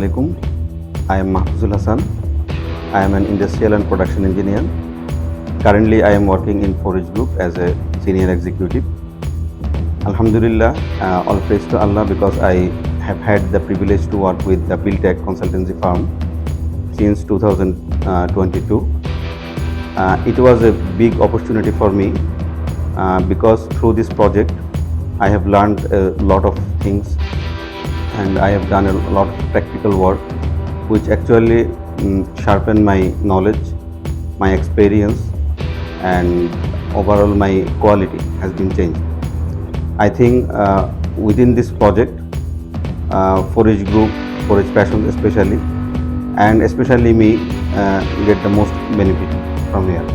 alaikum. I am Mahfuzul Hassan. I am an industrial and production engineer. Currently, I am working in Forage Group as a senior executive. Alhamdulillah, all praise to Allah because I have had the privilege to work with the Buildteck consultancy firm since 2022. It was a big opportunity for me because through this project, I have learned a lot of things and I have done a lot of practical work which actually sharpened my knowledge, my experience, and overall my quality has been changed. I think within this project, Forage Group, Forage Passion especially, and especially me get the most benefit from here.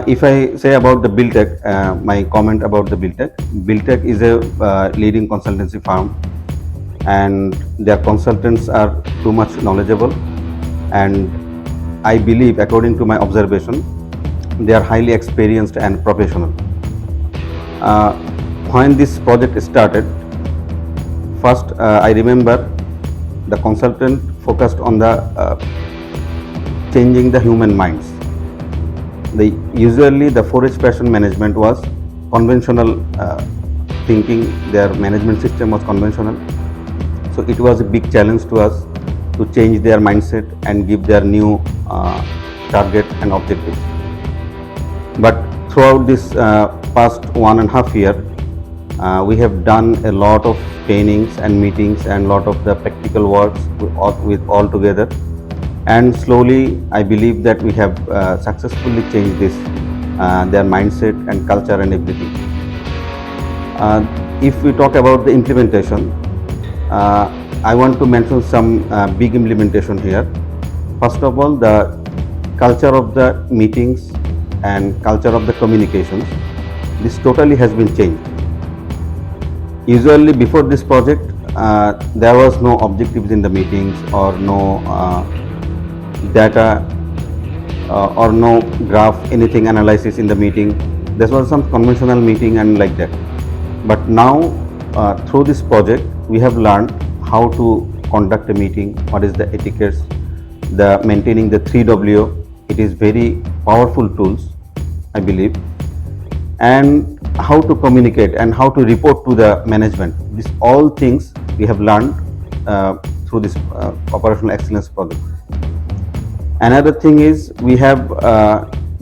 If I say about the Buildteck, my comment about the Buildteck is a leading consultancy firm and their consultants are too much knowledgeable, and I believe, according to my observation, they are highly experienced and professional. When this project started, first I remember the consultant focused on the changing the human minds. Usually the forage passion management was conventional thinking, their management system was conventional. So it was a big challenge to us to change their mindset and give their new target and objectives. But throughout this past 1.5 years, we have done a lot of trainings and meetings and lot of the practical works with all together. And slowly, I believe that we have successfully changed this, their mindset and culture and everything. If we talk about the implementation, I want to mention some big implementation here. First of all, the culture of the meetings and culture of the communications, this totally has been changed. Usually before this project, there was no objectives in the meetings or no data or no graph, anything analysis in the meeting. There was some conventional meeting and like that. But now through this project, we have learned how to conduct a meeting, what is the etiquettes, the maintaining the 3W. It is very powerful tools, I believe, and how to communicate and how to report to the management. These all things we have learned through this operational excellence project. Another thing is we have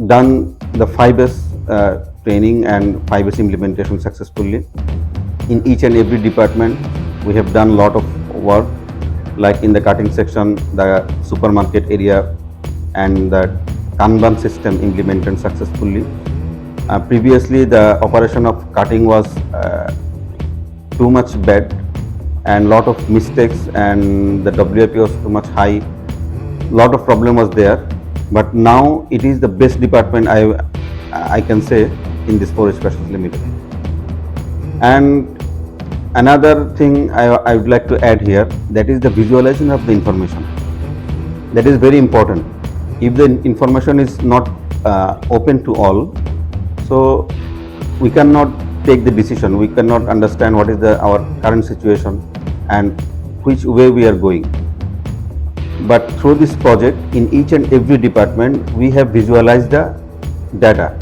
done the 5S training and 5S implementation successfully. In each and every department, we have done a lot of work, like in the cutting section, the supermarket area, and the Kanban system implemented successfully. Previously, the operation of cutting was too much bad and lot of mistakes, and the WIP was too much high. Lot of problem was there, but now it is the best department I can say in this Forage Specials Limited. And another thing I would like to add here, that is the visualization of the information. That is very important. If the information is not open to all, so we cannot take the decision, we cannot understand what is our current situation and which way we are going. But through this project, in each and every department, we have visualized the data,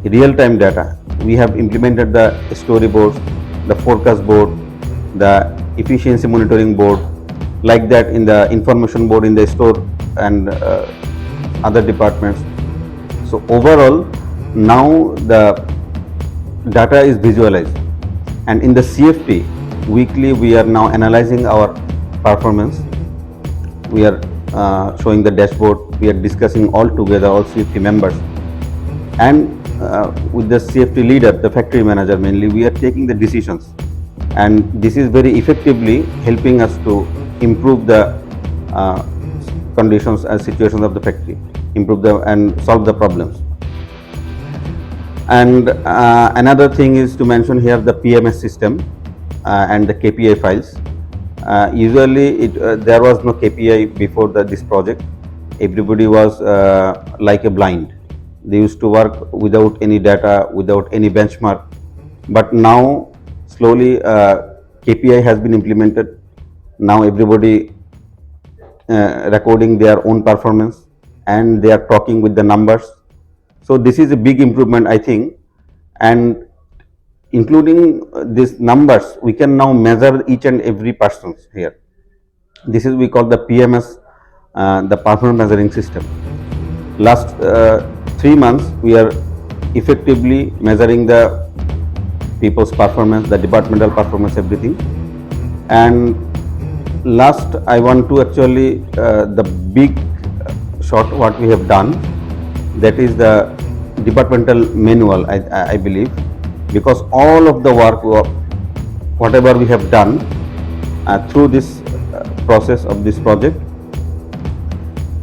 real-time data. We have implemented the storyboards, the forecast board, the efficiency monitoring board, like that in the information board in the store and other departments. So overall, now the data is visualized, and in the CFP, weekly we are now analyzing our performance. We are showing the dashboard, we are discussing all together, all CFP members, and with the CFT leader, the factory manager mainly, we are taking the decisions, and this is very effectively helping us to improve the conditions and situations of the factory, improve the and solve the problems. And another thing is to mention here the PMS system and the KPI files. Usually there was no KPI before this project. Everybody was like a blind. They used to work without any data, without any benchmark. But now slowly KPI has been implemented, Now everybody recording their own performance and they are talking with the numbers. So this is a big improvement, I think, and including these numbers, we can now measure each and every person here. This is we call the PMS, the performance measuring system. Last 3 months, we are effectively measuring the people's performance, the departmental performance, everything. And last, I want to actually the big shot what we have done, that is the departmental manual. I believe, because all of the work whatever we have done through this process of this project,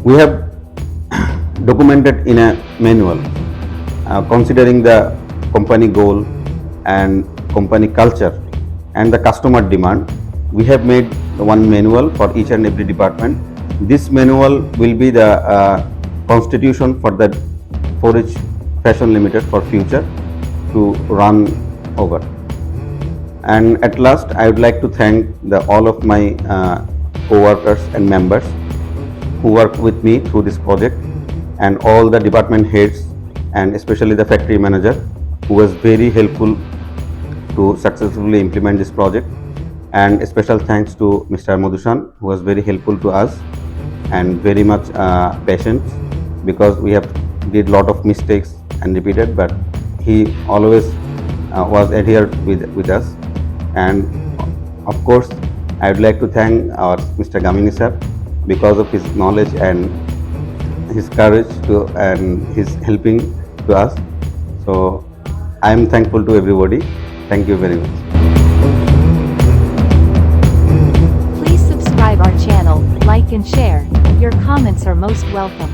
we have documented in a manual, considering the company goal and company culture and the customer demand. We have made one manual for each and every department. This manual will be the constitution for the Forage Fashion Limited for future to run over. And at last, I would like to thank all of my co-workers and members who worked with me through this project, and all the department heads, and especially the factory manager, who was very helpful to successfully implement this project. And a special thanks to Mr. Madhushan, who was very helpful to us and very much patient, because we have did lot of mistakes and repeated, but he always was adhered with us. And of course, I would like to thank our Mr. Gamini sir, because of his knowledge and his courage and his helping to us. So I am thankful to everybody. Thank you very much. Please subscribe our channel, like and share. Your comments are most welcome.